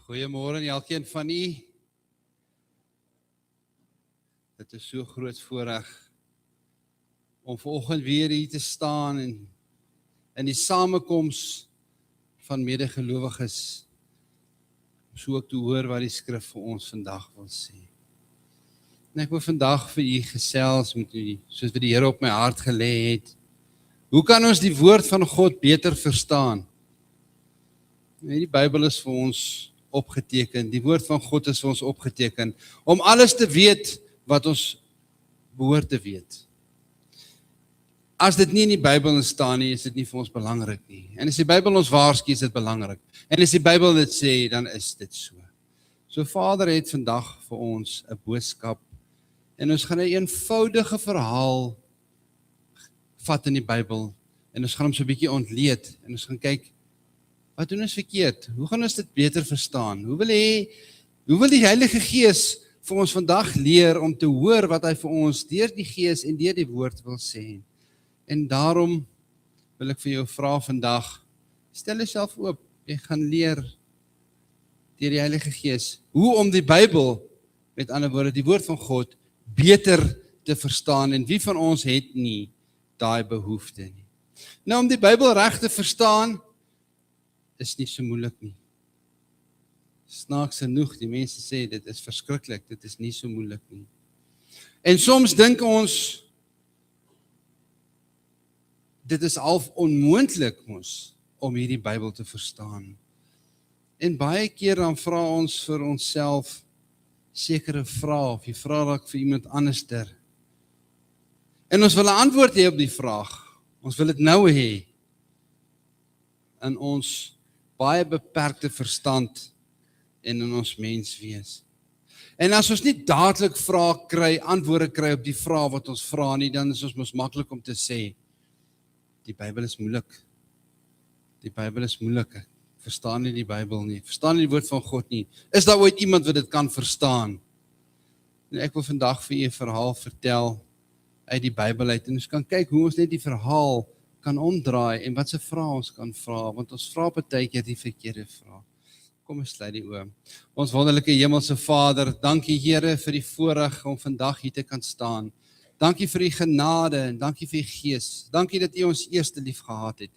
Goeiemôre aan elkeen van u. Dit is so groot voorreg om vanoggend weer hier te staan en in die samekoms van medegelowiges, om so ook te hoor wat die skrif vir ons vandag wil sê. En ek wil vandag vir u gesels met u, soos wat die Here op my hart gelê het. Hoe kan ons die woord van God beter verstaan? En die Bybel is vir ons opgeteken, die woord van God is vir ons opgeteken, om alles te weet wat ons behoort te weet. As dit nie in die Bybel staan nie, is dit nie vir ons belangrik nie. En as die Bybel ons waarsku, is dit belangrik. En as die Bybel dit sê, dan is dit so. So Vader het vandag vir ons 'n boodskap, en ons gaan 'n eenvoudige verhaal vat in die Bybel, en ons gaan hom so 'n bietjie ontleed, en ons gaan kyk, wat doen ons verkeerd? Hoe gaan ons dit beter verstaan? Hoe wil die Heilige Gees vir ons vandag leer om te hoor wat hy vir ons deur die Gees en deur die woord wil sê? En daarom wil ek vir jou vra vandag, stel jouself oop, jy gaan leer deur die Heilige Gees hoe om die Bybel, met ander woorde die woord van God, beter te verstaan, en wie van ons het nie daai behoefte nie. Nou om die Bybel reg te verstaan, is nie so moeilik nie. Snaaks genoeg, die mense sê, dit is verskriklik, dit is nie so moeilik nie. En soms dink ons, dit is half onmoontlik mos, om hierdie Bybel te verstaan. En baie keer dan vra ons vir onsself, sekere vrae, of jy vra dalk vir iemand anderster. En ons wil 'n antwoord hê op die vraag, ons wil dit nou hê, in ons baie beperkte verstand en in ons menswees. En as ons nie dadelik antwoorde kry op die vraag wat ons vra nie, dan is ons mos maklik om te sê, die Bybel is moeilik. Die Bybel is moeilik. Ek verstaan nie die Bybel nie. Verstaan nie die woord van God nie. Is daar ooit iemand wat dit kan verstaan? En ek wil vandag vir u 'n verhaal vertel uit die Bybel uit, en ons kan kyk hoe ons net die verhaal kan omdraai, en wat se vrae ons kan vra, want ons vra partykeer die verkeerde vraag. Kom ons sluit die oë. Ons wonderlike hemelse Vader, dankie Here vir die voorreg om vandag hier te kan staan. Dankie vir die genade, en dankie vir die Gees. Dankie dat U ons eerste lief gehad het.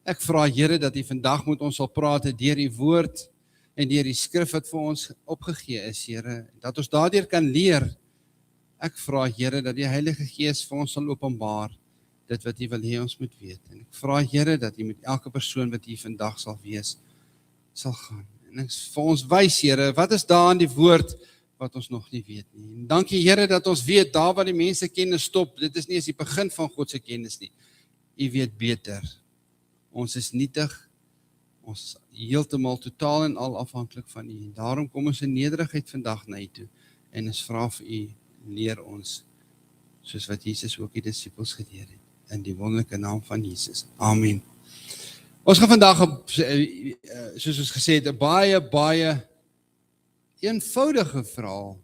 Ek vra Here dat U vandag met ons sal praat deur die woord, en deur die skrif wat vir ons opgegee is, Here, dat ons daardeur kan leer. Ek vra Here dat die Heilige Gees vir ons sal openbaar, dit wat U wil hê ons moet weet. En ek vra Here dat U met elke persoon wat hier vandag sal wees, sal gaan. En ek vir ons wys, Here, wat is daar in die woord wat ons nog nie weet nie. En dankie Here dat ons weet, daar waar die mense kennis stop, dit is nie eens die begin van God se kennis nie. U weet beter. Ons is nietig, ons is heeltemal totaal en al afhanklik van U. En daarom kom ons in nederigheid vandag na U toe, en ons vra vir U, leer ons, soos wat Jesus ook die disippels geleer het. In die wonderlike naam van Jesus. Amen. Ons gaan vandag, soos ons gesê het, 'n baie eenvoudige verhaal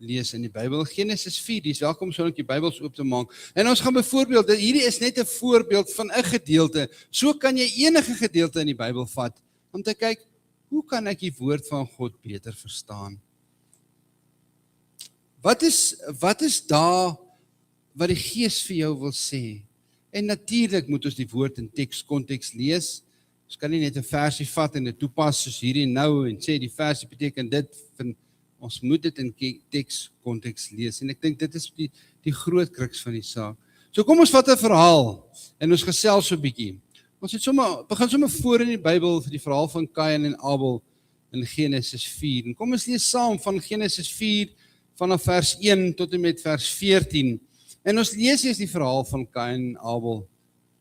lees in die Bybel. Genesis 4, dis welkom so om die Bybels oop te maak. En ons gaan byvoorbeeld, hierdie is net 'n voorbeeld van 'n gedeelte. So kan jy enige gedeelte in die Bybel vat, om te kyk, hoe kan ek die woord van God beter verstaan? Wat is daar wat die Gees vir jou wil sê? En natuurlik moet ons die woord in tekskonteks lees. Ons kan nie net 'n versie vat en dit toepas soos hierdie nou en sê die versie beteken dit. Ons moet dit in tekskonteks lees. En ek dink dit is die groot kruks van die saak. So kom ons vat 'n verhaal en ons gesels so 'n bietjie. Ons begin sommer voor in die Bybel vir die verhaal van Kain en Abel in Genesis 4. En kom ons lees saam van Genesis 4 vanaf vers 1 tot en met vers 14. En ons lees eers die verhaal van Kain en Abel.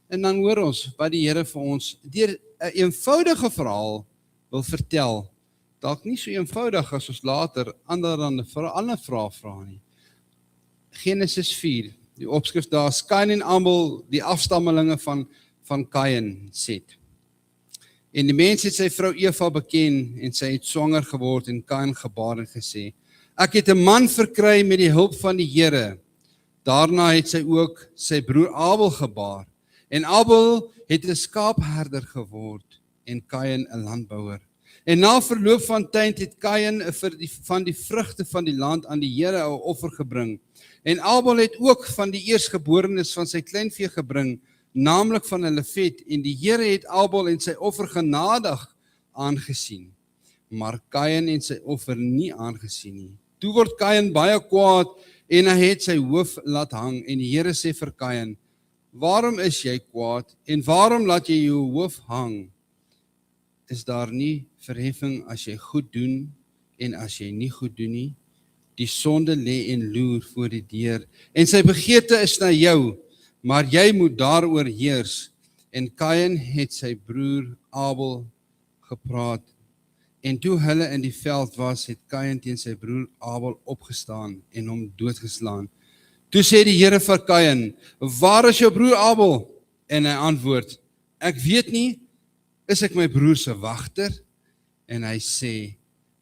En dan hoor ons wat die Here vir ons deur 'n eenvoudige verhaal wil vertel. Dalk nie so eenvoudig as ons later ander vrae vra nie. Genesis 4, die opskrif daar is Kain en Abel, die afstammelinge van Kain, Set. En die mens het sy vrou Eva beken, en sy het swanger geword, en Kain gebaar en gesê, ek het 'n man verkry met die hulp van die Here. Daarna het sy ook sy broer Abel gebaar. En Abel het 'n skaapherder geword, en Kain 'n landbouer. En na verloop van tyd het Kain van die vrugte van die land aan die Here 'n offer gebring. En Abel het ook van die eerstgeborenes van sy kleinvee gebring, naamlik van hulle vet, en die Here het Abel en sy offer genadig aangesien, maar Kain en sy offer nie aangesien nie. Toe word Kain baie kwaad en hy het sy hoof laat hang, en die Here sê vir Kain: "Waarom is jy kwaad en waarom laat jy jou hoof hang? Is daar nie verheffing as jy goed doen en as jy nie goed doen nie? Die sonde lê en loer voor die deur, en sy begeerte is na jou, maar jy moet daaroor heers." En Kain het sy broer Abel gepraat, en toe hulle in die veld was, het Kain teen sy broer Abel opgestaan en hom doodgeslaan. Toe sê die Here vir Kain: "Waar is jou broer Abel?" En hy antwoord: "Ek weet nie, is ek my broer se wagter?" En hy sê: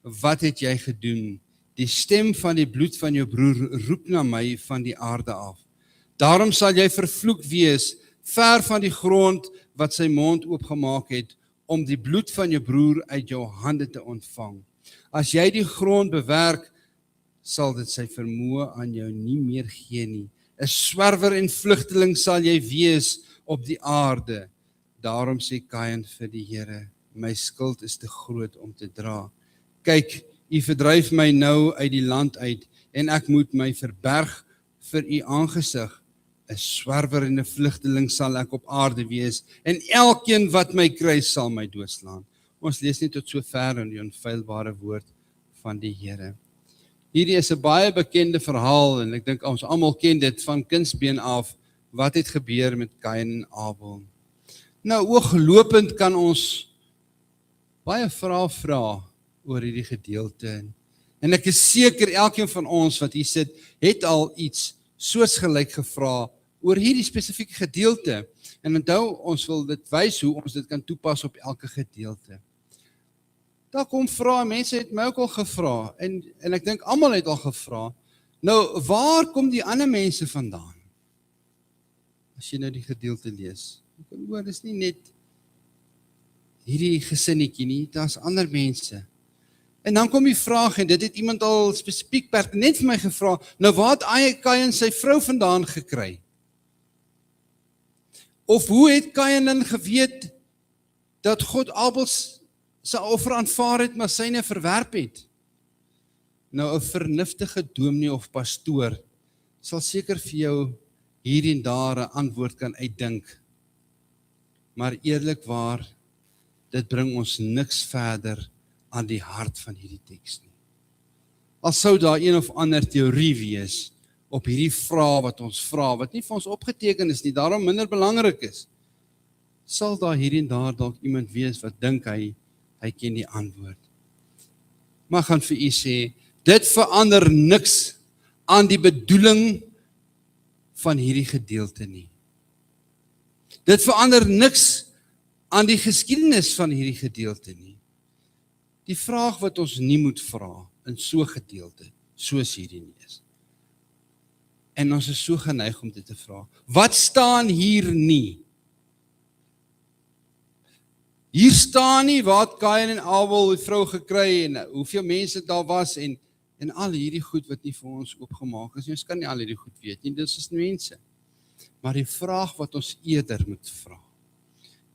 "Wat het jy gedoen? Die stem van die bloed van jou broer roep na my van die aarde af. Daarom sal jy vervloek wees, ver van die grond wat sy mond oopgemaak het, om die bloed van jou broer uit jou hande te ontvang. As jy die grond bewerk, sal dit sy vermoë aan jou nie meer gee nie. 'n Swerwer en vlugteling sal jy wees op die aarde." Daarom sê Kain vir die Here: "My skuld is te groot om te dra. Kyk, U verdryf my nou uit die land uit, en ek moet my verberg vir U aangesig. 'n Swerwer en 'n vlugteling sal ek op aarde wees, en elkeen wat my kry sal my doodslaan." Ons lees net tot sover in die onfeilbare woord van die Here. Hierdie is 'n baie bekende verhaal, en ek dink ons almal ken dit van kindsbeen af. Wat het gebeur met Kain en Abel? Nou, ooglopend kan ons baie vrae vra oor hierdie gedeelte. En ek is seker elkeen van ons wat hier sit, het al iets soortgelyk gevra oor hierdie spesifieke gedeelte. En onthou, ons wil dit wys hoe ons dit kan toepas op elke gedeelte. Daar kom vrae, mense het my ook al gevra, en ek dink almal het al gevra. Nou, waar kom die ander mense vandaan? As jy nou die gedeelte lees. Ek kan hoor, dis nie net hierdie gesinnetjie nie, daar's ander mense. En dan kom die vraag, en dit het iemand al spesifiek pertinent vir my gevra, nou waar het Kain sy vrou vandaan gekry? Of hoe het Kain dan geweet dat God Abel sy offer aanvaar het, maar syne verwerp het? Nou, 'n vernuftige dominee of pastoor sal seker vir jou hier en daar 'n antwoord kan uitdink. Maar eerlikwaar, dit bring ons niks verder aan die hart van hierdie teks nie. Al sou daar een of ander teorie wees op hierdie vraag wat ons vra, wat nie vir ons opgeteken is nie, daarom minder belangrik is, sal daar hier en daar dalk iemand wees wat dink hy ken die antwoord. Maar ek gaan vir u sê, dit verander niks aan die bedoeling van hierdie gedeelte nie. Dit verander niks aan die geskiedenis van hierdie gedeelte nie. Die vraag wat ons nie moet vra in so 'n gedeelte, soos hierdie nie is. En ons is so geneig om dit te vra. Wat staan hier nie? Hier staan nie wat Kain en Abel die vrou gekry en hoeveel mense daar was en al hierdie goed wat nie vir ons oopgemaak is. Ons kan nie al hierdie goed weet nie, dit is mense. Maar die vraag wat ons eerder moet vra,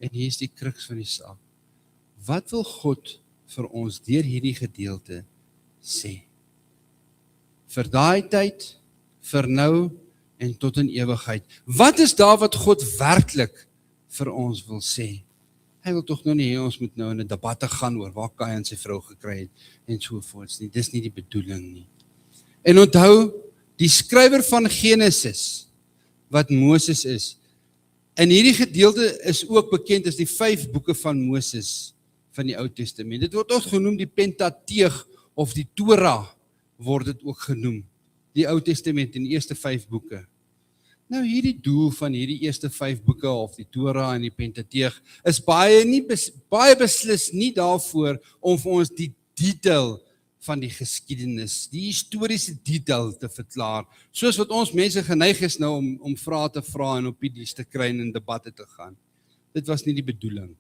en hier is die kruks van die saak. Wat wil God vir ons deur hierdie gedeelte sê? Vir daai tyd, vir nou en tot in ewigheid. Wat is daar wat God werklik vir ons wil sê? Hy wil tog nou nie hê ons moet nou in 'n debatte gaan oor waar Kain sy vrou gekry het en so voort nie. Dis nie die bedoeling nie. En onthou, die skrywer van Genesis, wat Moses is, en hierdie gedeelte is ook bekend as die 5 boeke van Moses van die Ou Testament. Dit word ook genoem die Pentateeg of die Torah word dit ook genoem. Die Ou Testament in die eerste 5 boeke. Nou hierdie doel van hierdie eerste 5 boeke of die Torah en die Pentateeg is baie beslis nie daarvoor om vir ons die detail van die geskiedenis, die historiese detail te verklaar, soos wat ons mense geneig is nou om vrae te vra en opinies te kry en in debatte te gaan. Dit was nie die bedoeling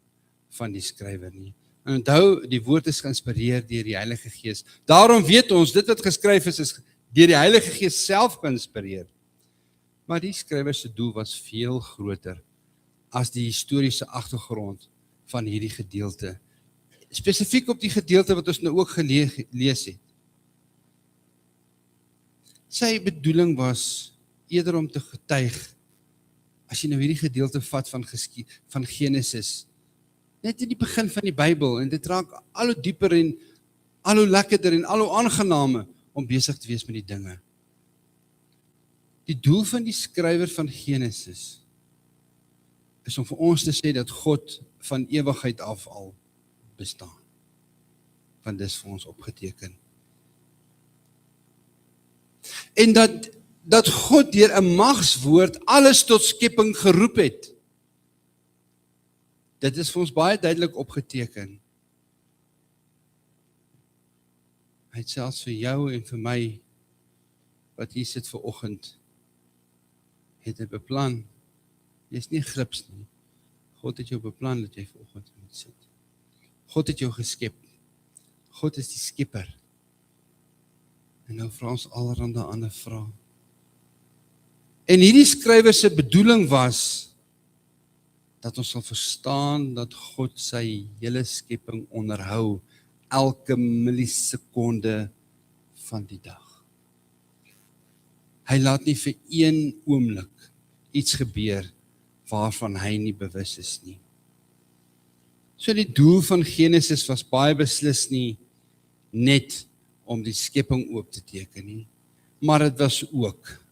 van die skrywer nie. En onthou, die woord is geïnspireer deur die Heilige Gees. Daarom weet ons, dit wat geskryf is deur die Heilige Gees self geïnspireer. Maar die skrywer se doel was veel groter as die historiese agtergrond van hierdie gedeelte. Spesifiek op die gedeelte wat ons nou ook gelees het. Sy bedoeling was eerder om te getuig, as jy nou hierdie gedeelte vat van Genesis, net in die begin van die Bybel, en dit raak al hoe dieper en al hoe lekkerder en al hoe aangename om besig te wees met die dinge. Die doel van die skrywer van Genesis is om vir ons te sê dat God van ewigheid af al bestaan. Want dis vir ons opgeteken. En dat God deur 'n magswoord alles tot skepping geroep het. Dit is vir ons baie duidelik opgeteken. Hy het selfs vir jou en vir my, wat hier sit vir oggend, het hy beplan. Jy is nie grips nie. God het jou beplan dat jy vir oggend moet sit. God het jou geskep. God is die skepper. En nou vra ons allerhande ander vrae. En hierdie skrywer se bedoeling was dat ons sal verstaan dat God sy hele skepping onderhou elke millisekonde van die dag. Hy laat nie vir een oomblik iets gebeur waarvan hy nie bewus is nie. So die doel van Genesis was baie beslis nie net om die skepping oop te teken nie, maar dit was ook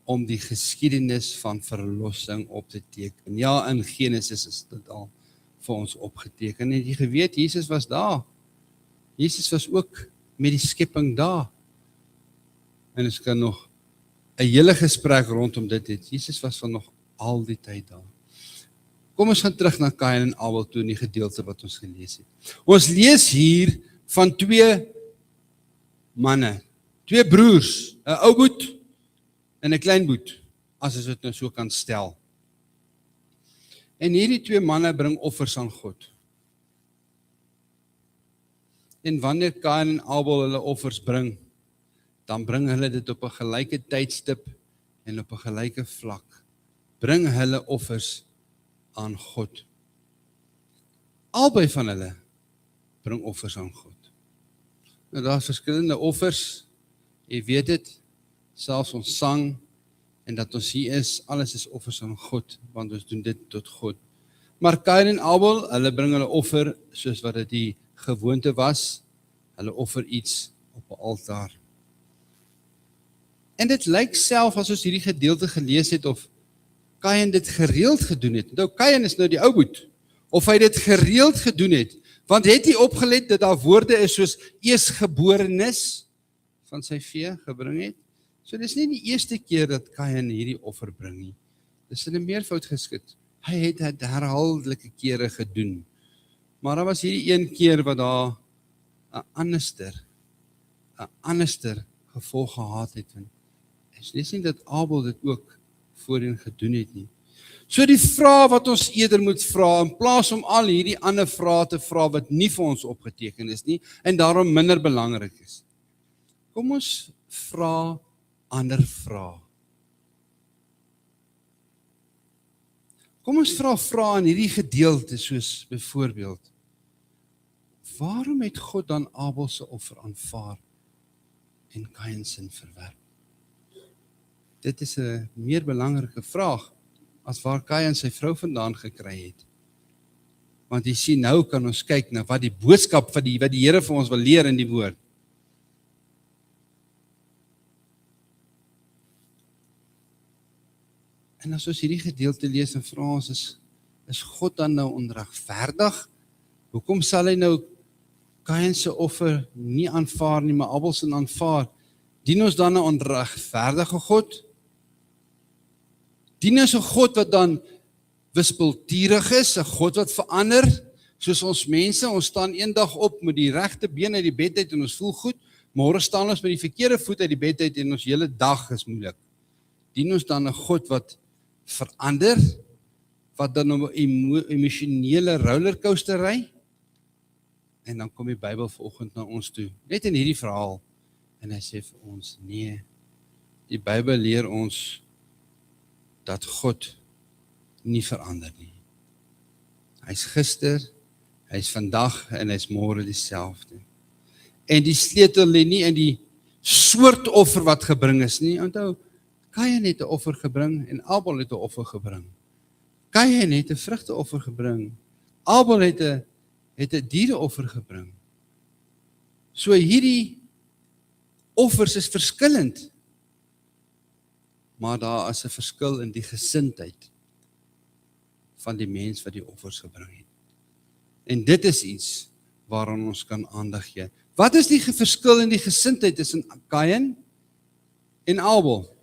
om die geskiedenis van verlossing op te teken. Ja, in Genesis is dit al vir ons opgeteken. En jy geweet, Jesus was daar. Jesus was ook met die skepping daar. En ons kan nog 'n hele gesprek rondom dit het. Jesus was van nog al die tyd daar. Kom ons gaan terug na Kain en Abel toe in die gedeelte wat ons gelees het. Ons lees hier van 2 manne, 2 broers, 'n ou boet en 'n klein boet, as ons dit nou so kan stel. En hierdie 2 manne bring offers aan God. En wanneer Kain en Abel hulle offers bring, dan bring hulle dit op 'n gelyke tydstip en op 'n gelyke vlak. Bring hulle offers aan God. Albei van hulle bring offers aan God. Nou daar is verskillende offers, jy weet dit, selfs ons sang, en dat ons hier is, alles is offers aan God, want ons doen dit tot God. Maar Kain en Abel, hulle bring hulle offer, soos wat dit die gewoonte was, hulle offer iets op 'n altaar. En dit lyk self, as ons hierdie gedeelte gelees het, of Kain dit gereeld gedoen het. Nou, Kain is nou die ou boet, of hy dit gereeld gedoen het, want het hy opgelet dat daar woorde is soos eersgeborenes van sy vee gebring het? So dis nie die eerste keer dat Kain hierdie offer bring nie. Dis in 'n meervoud geskik. Hy het dit herhaaldelike kere gedoen. Maar daar was hierdie een keer wat daar 'n anderster gevolg gehad het. En dis nie dat Abel dit ook voorheen gedoen het nie. So die vraag wat ons eerder moet vra, in plaas om al hierdie ander vrae te vra wat nie vir ons opgeteken is nie, en daarom minder belangrik is. Kom ons vra ander vrae. Kom ons vra in hierdie gedeelte, soos byvoorbeeld, waarom het God dan Abel se offer aanvaar en Kain se verwerp? Dit is 'n meer belangrike vraag as waar Kain sy vrou vandaan gekry het. Want jy sien, nou kan ons kyk na wat die boodskap wat die Here vir ons wil leer in die woord. En as ons hierdie gedeelte lees en vra ons, is God dan nou onregverdig? Hoekom sal hy nou Kain se offer nie aanvaar nie, maar Abel se aanvaar? Dien ons dan 'n onregverdige God? Dien ons 'n God wat dan wispelturig is, 'n God wat verander, soos ons mense, ons staan eendag op met die regte been uit die bed uit en ons voel goed, môre staan ons met die verkeerde voet uit die bed uit en ons hele dag is moeilik. Dien ons dan 'n God wat verander, wat dan op 'n emosionele rollercoaster ry? En dan kom die Bybel vanoggend na ons toe, net in hierdie verhaal, en hy sê vir ons, nee, die Bybel leer ons dat God nie verander nie. Hy's gister, hy's vandag en hy's môre dieselfde. En die sleutel lê nie in die soort offer wat gebring is nie. Onthou, Kain het 'n offer gebring en Abel het 'n offer gebring. Kain het 'n vrugteoffer gebring. Abel het 'n diereoffer gebring. So hierdie offers is verskillend. Maar daar is 'n verskil in die gesindheid van die mens wat die offers gebring het. En dit is iets waaraan ons kan aandag gee. Wat is die verskil in die gesindheid tussen Kain en Abel?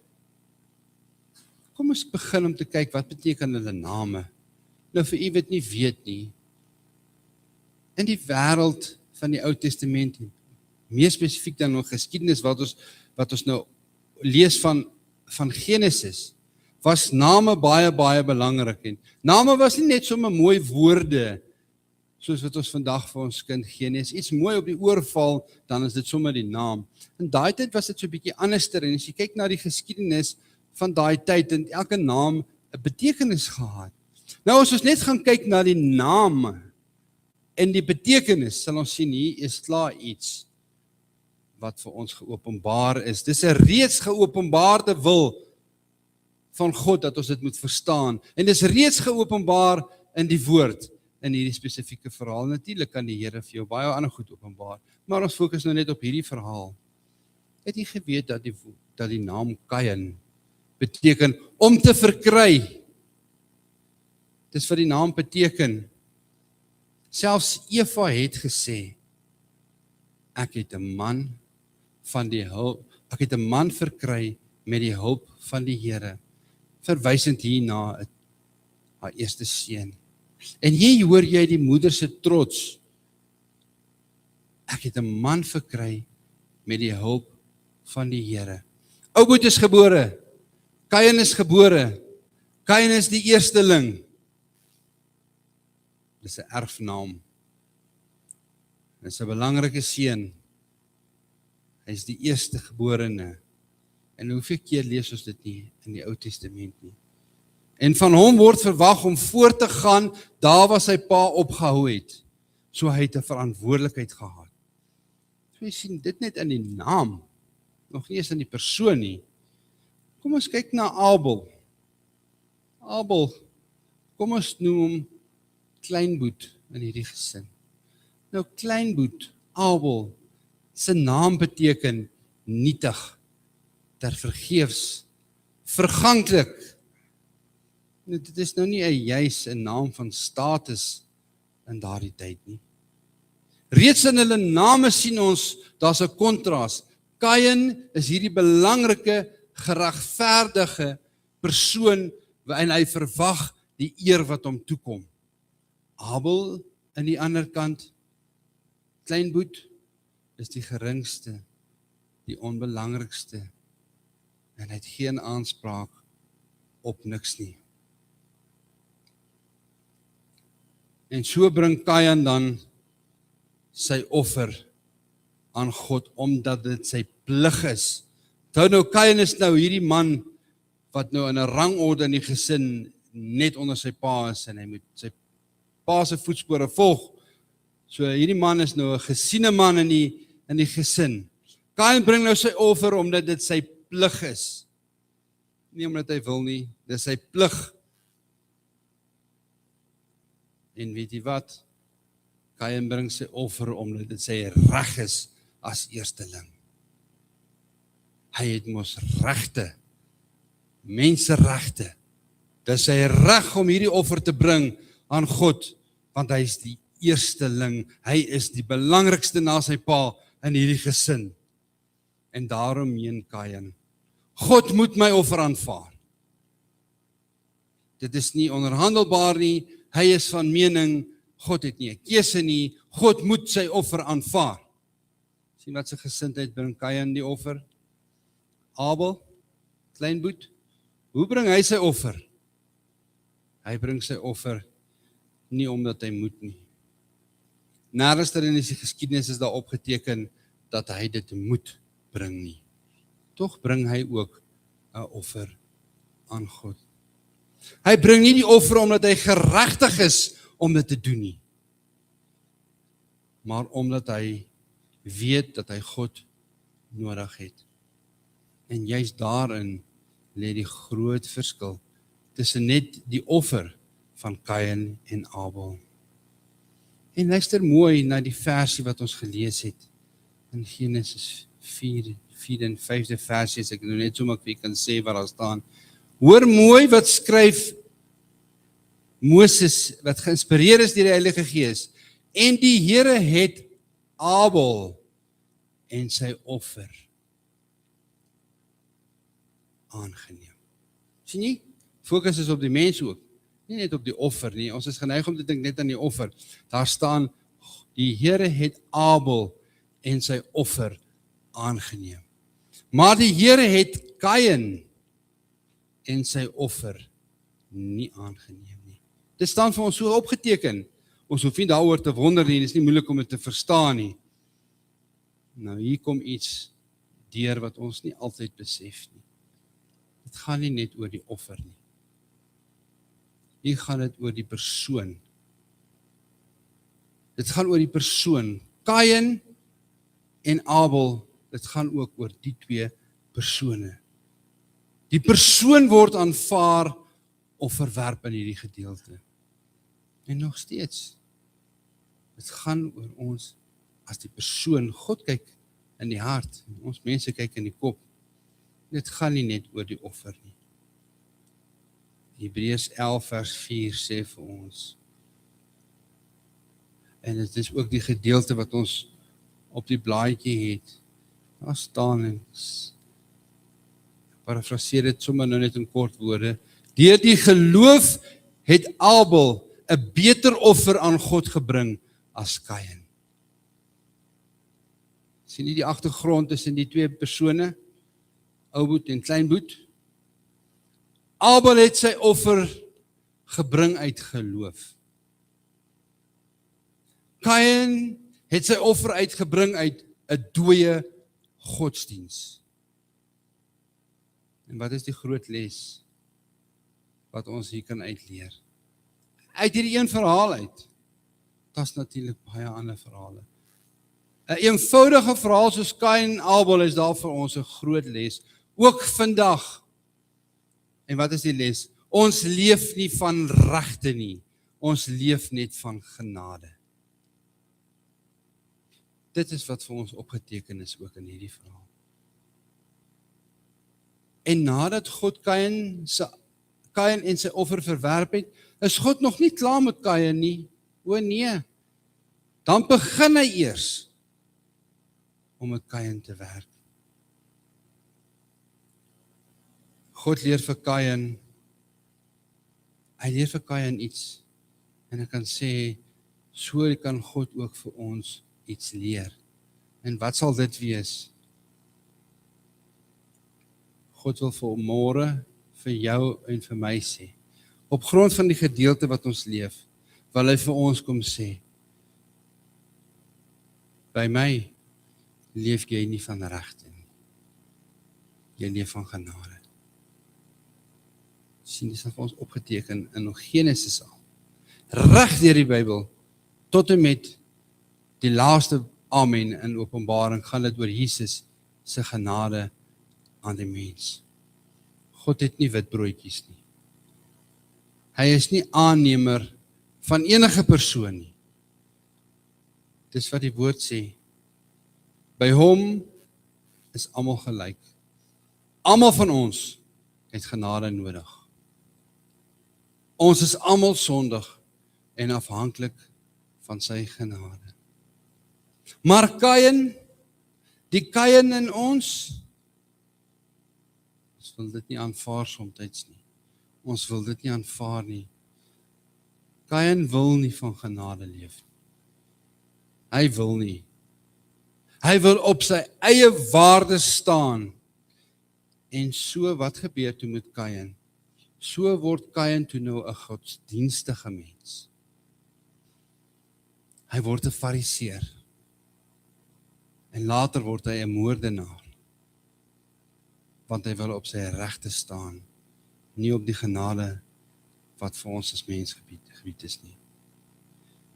Kom ons begin om te kyk wat beteken hulle name. Nou vir u wat nie weet nie, in die wêreld van die Ou Testament, meer spesifiek dan nog geskiedenis wat ons nou lees van Genesis, was name baie belangrik. En name was nie net sommer mooi woorde, soos wat ons vandag vir ons kind gee nie. As iets mooi op die oor val, dan is dit sommer die naam. In daai tyd was dit so 'n bietjie anderster, en as jy kyk na die geskiedenis van daai tyd, en elke naam 'n betekenis gehad. Nou as ons net gaan kyk na die naam en die betekenis, sal ons sien hier is klaar iets wat vir ons geopenbaar is. Dis 'n reeds geopenbaarde wil van God dat ons dit moet verstaan. En dis reeds geopenbaar in die woord, in hierdie spesifieke verhaal. Natuurlik kan die Here vir jou baie ander goed openbaar, maar ons fokus nou net op hierdie verhaal. Het jy geweet dat die naam Kain beteken om te verkry? Dis wat die naam beteken. Selfs Eva het gesê, ek het 'n man verkry met die hulp van die Here, verwysend hier na haar eerste seun. En hier hoor jy die moeder se trots. Ek het 'n man verkry met die hulp van die Here. Oudboet is gebore, Kain is gebore, Kain is die eersteling. Dis 'n erfnaam. Dis 'n belangrike seun. Hy is die eerste geborene. En hoeveel keer lees ons dit nie in die Ou Testament nie. En van hom word verwag om voort te gaan daar waar sy pa opgehou het. So hy het 'n verantwoordelikheid gehad. So jy sien dit net in die naam, nog nie eens in die persoon nie. Kom ons kyk na Abel. Abel, kom ons noem hom kleinboet in hierdie gesin. Nou kleinboet, Abel, sy naam beteken nietig, tervergeefs, verganklik. Nou, dit is nou nie 'n naam van status in daardie tyd nie. Reeds in hulle name sien ons, daar's 'n kontras. Kain is hierdie belangrike, geregverdige persoon en hy verwag die eer wat hom toekom. Abel aan die ander kant, kleinboet, is die geringste, die onbelangrikste, en hy het geen aanspraak op niks nie. En so bring Kain dan sy offer aan God, omdat dit sy plig is. Nou Kain is nou hierdie man, wat nou in 'n rangorde in die gesin net onder sy pa is, en hy moet sy pa se voetspore volg. So hierdie man is nou 'n gesiene man in die gesin. Kain bring nou sy offer omdat dit sy plig is. Nie omdat hy wil nie, dit is sy plig. En weet jy wat? Kain bring sy offer omdat dit sy reg is as eersteling. Hy het mos regte, menseregte. Dit is sy reg om hierdie offer te bring aan God, want hy is die eersteling. Hy is die belangrikste na sy pa in hierdie gesin. En daarom meen Kain, God moet my offer aanvaar. Dit is nie onderhandelbaar nie. Hy is van mening, God het nie 'n keuse nie. God moet sy offer aanvaar. Sien wat sy gesindheid bring Kain die offer? Abel, kleinboet, hoe bring hy sy offer? Hy bring sy offer nie omdat hy moet nie. Nêrens in die geskiedenis is daar opgeteken dat hy dit moet bring nie. Tog bring hy ook 'n offer aan God. Hy bring nie die offer omdat hy geregtig is om dit te doen nie, maar omdat hy weet dat hy God nodig het. En juist daarin lê die groot verskil tussen net die offer van Kain en Abel. En luister mooi na die versie wat ons gelees het in Genesis 4 en 5de versie, as ek nou net so maak wie kan sê wat daar staan. Hoor mooi wat skryf Moses, wat geïnspireer is deur die Heilige Gees. En die Here het Abel en sy offer aangeneem. Sien jy? Fokus is op die mens ook, nie net op die offer nie. Ons is geneig om te dink net aan die offer. Daar staan, die Here het Abel en sy offer aangeneem. Maar die Here het Kain en sy offer nie aangeneem nie. Dit staan vir ons so opgeteken. Ons hoef nie daaroor te wonder nie, dit is nie moeilik om dit te verstaan nie. Nou hier kom iets deur wat ons nie altyd besef nie. Dit gaan nie net oor die offer nie. Hier gaan dit oor die persoon. Dit gaan oor die persoon. Kain en Abel, dit gaan ook oor die twee persone. Die persoon word aanvaar of verwerp in hierdie gedeelte. En nog steeds, dit gaan oor ons as die persoon. God kyk in die hart, ons mense kyk in die kop. Dit gaan nie net oor die offer nie. Hebreërs 11 vers 4 sê vir ons, en dit is ook die gedeelte wat ons op die blaadjie het, daar staan en parafraseer dit sommer nou net in kort woorde, deur die geloof het Abel 'n beter offer aan God gebring as Kain. Sien jy die agtergrond tussen die twee persone, ouboet en kleinboet? Abel het sy offer gebring uit geloof. Kain het sy offer uitgebring uit 'n dooie godsdiens. En wat is die groot les wat ons hier kan uitleer? Uit hierdie een verhaal uit, dat is natuurlik baie ander verhale. 'n eenvoudige verhaal soos Kain en Abel is daar vir ons 'n groot les, ook vandag. En wat is die les? Ons leef nie van regte nie, ons leef net van genade. Dit is wat vir ons opgeteken is ook in hierdie verhaal. En nadat God Kain en sy offer verwerp het, is God nog nie klaar met Kain nie. O nee, dan begin hy eers om met Kain te werk. God leer vir Kain, hy leer vir Kain iets, en ek kan sê, so kan God ook vir ons iets leer. En wat sal dit wees? God wil vir môre, vir jou en vir my sê, op grond van die gedeelte wat ons leef, wil hy vir ons kom sê, by my leef jy nie van regte nie, jy leef van genade. Sien, dit is vir ons opgeteken in Genesis al, reg deur die Bybel, tot en met die laaste amen in Openbaring, gaan dit oor Jesus se genade aan die mens. God het nie witbroodjies nie. Hy is nie aannemer van enige persoon nie. Dis wat die woord sê. By hom is almal gelyk. Almal van ons het genade nodig. Ons is almal sondig en afhanklik van sy genade. Maar Kain, die Kain in ons wil dit nie aanvaar somtyds nie. Ons wil dit nie aanvaar nie. Kain wil nie van genade leef nie. Hy wil nie. Hy wil op sy eie waarde staan. En so, wat gebeur toe met Kain? So word Kain toe nou 'n godsdienstige mens. Hy word 'n fariseer. En later word hy 'n moordenaar. Want hy wil op sy regte staan, nie op die genade wat vir ons as mens gebied is nie.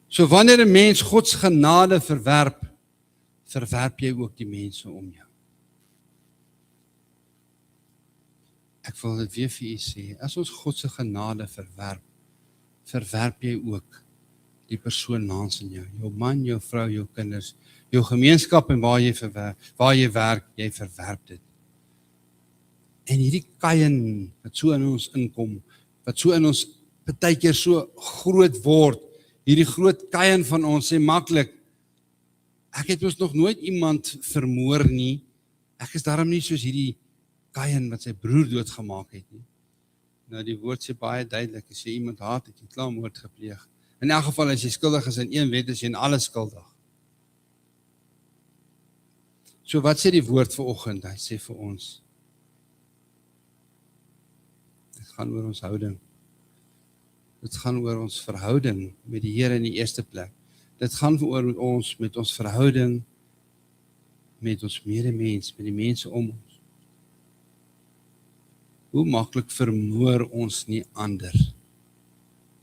So wanneer 'n mens God se genade verwerp jy ook die mense om jou. Ek wil dit weer vir u sê, as ons God se genade verwerp jy ook die persoon naast in jou. Jou man, jou vrou, jou kinders, jou gemeenskap en waar jy werk, jy verwerp dit. En hierdie Kain wat so in ons inkom, wat so in ons partykeer so groot word, hierdie groot Kain van ons sê maklik, ek het ons nog nooit iemand vermoor nie, ek is daarom nie soos hierdie Kain wat sy broer doodgemaak het nie. Nou die woord sê baie duidelik, as jy iemand haat, het jy klaar moord gepleeg. In elk geval, as jy skuldig is in een wet, is jy in alles skuldig. So wat sê die woord vanoggend? Hy sê vir ons, dit gaan oor ons houding. Dit gaan oor ons verhouding met die Here in die eerste plek. Dit gaan oor ons met ons verhouding met ons medemens, met die mense om ons. Hoe maklik vermoor ons nie ander,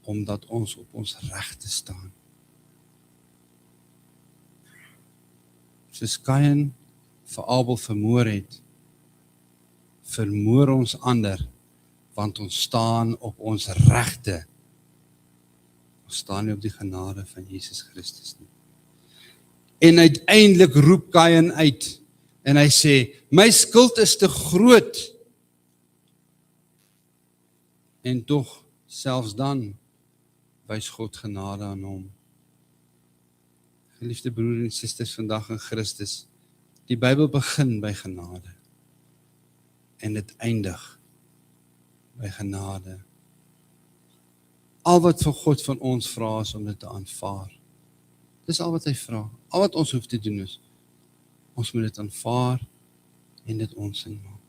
omdat ons op ons regte staan. Soos Kain vir Abel vermoor het, vermoor ons ander, want ons staan op ons regte. Ons staan nie op die genade van Jesus Christus nie. En uiteindelik roep Kain uit, en hy sê, my skuld is te groot. En tog, selfs dan, wys God genade aan hom. Geliefde broer en susters vandag in Christus, die Bybel begin by genade, en dit eindig by genade. Al wat vir God van ons vra is om dit te aanvaar. Dis al wat hy vra. Al wat ons hoef te doen is, ons moet dit aanvaar en dit ons sin maak.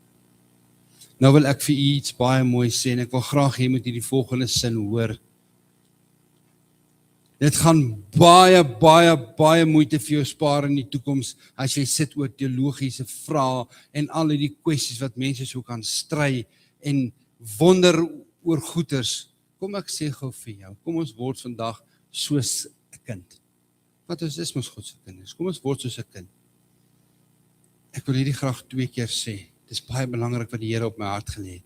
Nou wil ek vir u iets baie mooi sê, en ek wil graag hê moet u die volgende sin hoor. Dit gaan baie moeite vir jou spaar in die toekoms, as jy sit oor teologiese vrae, en al die kwessies wat mense so kan stry, en wonder oor goeters. Kom ek sê gou vir jou, kom ons word vandag soos 'n kind. Want ons is mos God se kinders, kom ons word soos 'n kind. Ek wil hierdie graag 2 keer sê, dit is baie belangrik wat die Here op my hart gelê het.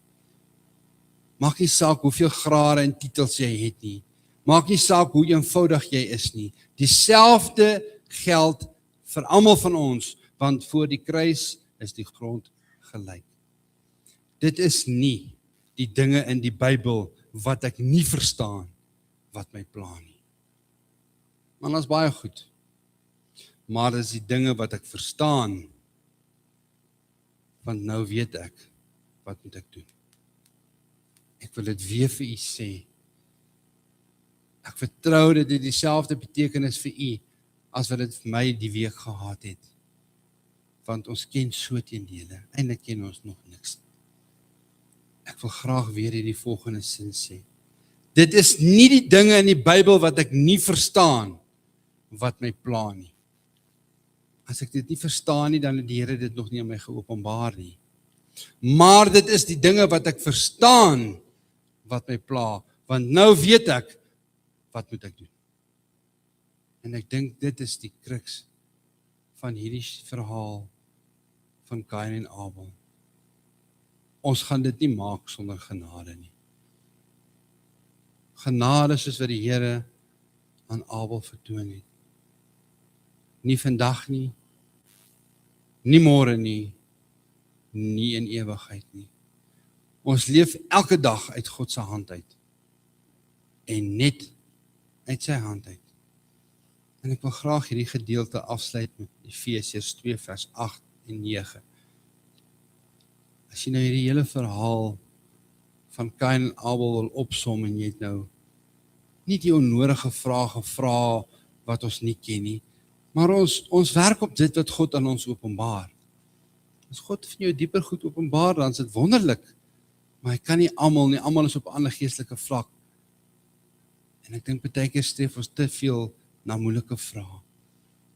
Maak nie saak hoeveel grade en titels jy het nie, maak nie saak hoe eenvoudig jy is nie, dieselfde geld vir almal van ons, want voor die kruis is die grond gelyk. Dit is nie die dinge in die Bybel wat ek nie verstaan, wat my pla nie. Maar dat is baie goed. Maar dit is die dinge wat ek verstaan, want nou weet ek, wat moet ek doen? Ek wil dit weer vir u sê. Ek vertrou dat dit dieselfde betekenis vir u, as wat dit vir my die week gehad het. Want ons ken so teendele, eintlik ken ons nog niks. Ek wil graag weer hierdie volgende sin sê. Dit is nie die dinge in die Bybel wat ek nie verstaan, wat my pla nie. As ek dit nie verstaan nie, dan het die Here dit nog nie aan my geopenbaar nie. Maar dit is die dinge wat ek verstaan, wat my pla, want nou weet ek, wat moet ek doen? En ek dink dit is die kruks van hierdie verhaal van Kain en Abel. Ons gaan dit nie maak sonder genade nie. Genade soos wat die Here aan Abel vertoon het. Nie vandag nie, nie môre nie, nie in ewigheid nie. Ons leef elke dag uit God se hand uit. En net uit sy hand uit. En ek wil graag hierdie gedeelte afsluit met Efesiërs 2 vers 8 en 9. As jy nou hierdie hele verhaal van Kain en Abel wil opsom en jy het nou nie die onnodige vrae gevra wat ons nie ken nie, maar ons werk op dit wat God aan ons openbaar. As God van jou dieper goed openbaar, dan is dit wonderlik, maar hy kan nie almal is op 'n ander geestelike vlak. En ek dink baie keer streef ons te veel na moeilike vrae.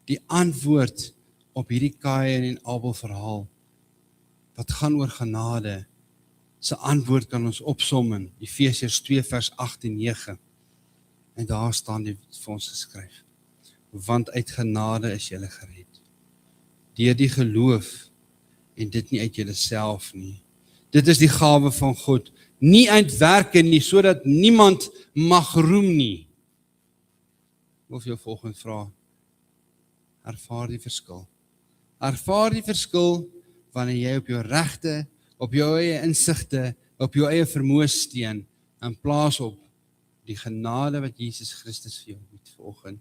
Die antwoord op hierdie Kain en Abel verhaal, wat gaan oor genade, se antwoord kan ons opsom in Efesiërs 2 vers 8 en 9. En daar staan dit vir ons geskryf. Want uit genade is julle gered, deur die geloof, en dit nie uit julleself nie. Dit is die gawe van God, nie uit werke nie, sodat niemand mag roem nie. Of jou volgende vraag, ervaar die verskil. Ervaar die verskil wanneer jy op jou regte, op jou eie insigte, op jou eie vermoë steun, in plaas op die genade wat Jesus Christus vir jou bied vanoggend.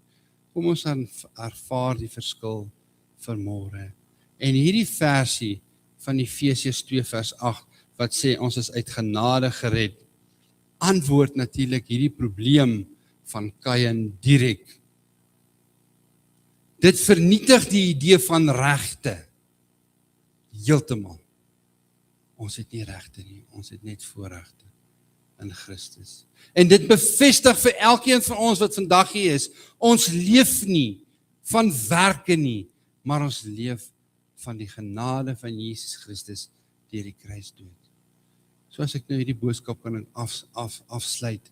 Kom ons ervaar die verskil vanmôre. En hierdie versie van Efesiërs 2 vers 8, wat sê ons is uit genade gered, antwoord natuurlik hierdie probleem van Kain direk. Dit vernietig die idee van regte. Heeltemal. Ons het nie regte nie, ons het net voorregte in Christus. En dit bevestig vir elkeen van ons wat vandag hier is, ons leef nie van werke nie, maar ons leef van die genade van Jesus Christus deur die kruisdood. So as ek nou hierdie boodskap kan afsluit,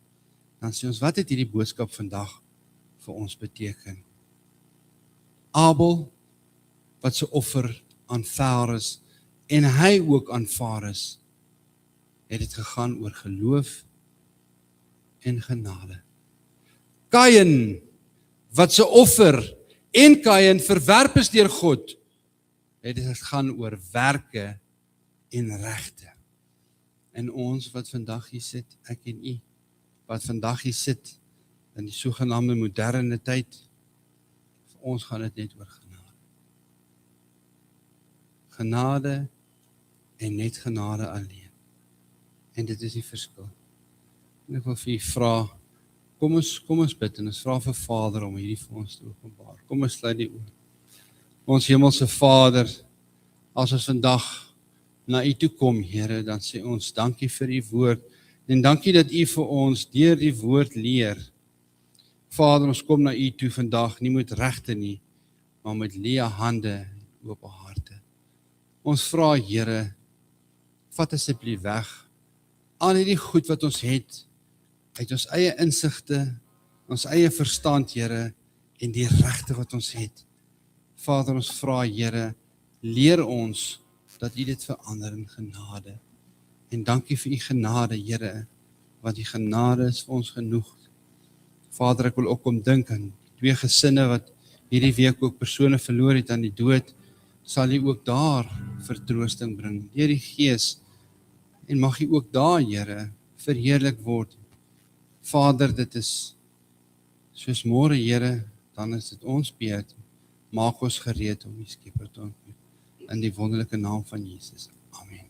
dan sê ons, wat het hierdie boodskap vandag vir ons beteken? Abel, wat sy offer aanvaar is, en hy ook aanvaar is, het dit gegaan oor geloof en genade. Kain, wat sy offer en Kain verwerp is deur God, het dit gegaan oor werke en regte. En ons wat vandag hier sit, ek en u, wat vandag hier sit, in die sogenaamde moderne tyd, vir ons gaan dit net oor genade. Genade en net genade alleen. En dit is die verskil. En ek wil vir u vra, kom ons bid en ons vra vir Vader om hierdie vir ons te openbaar. Kom ons sluit die oë. Ons hemelse Vader, as ons vandag na u toe kom, Here, dan sê ons dankie vir u woord en dankie dat u vir ons deur die woord leer. Vader, ons kom na u toe vandag, nie met regte nie, maar met leë hande en oop harte. Ons vra, Here, vat asseblief weg al hierdie goed wat ons het, uit ons eie insigte, ons eie verstand, Here, en die regte wat ons het. Vader, ons vra, Here, leer ons dat u dit verander in genade. En dankie vir u genade, Here, want die genade is vir ons genoeg. Vader, ek wil ook kom dink aan 2 gesinne wat hierdie week ook persone verloor het aan die dood, sal u ook daar vertroosting bring, deur die Gees, en mag u ook daar, Here, verheerlik word. Vader, dit is soos môre, Here, dan is dit ons beurt, maak ons gereed om die Skepper te ontmoet, in die wonderlike naam van Jesus. Amen.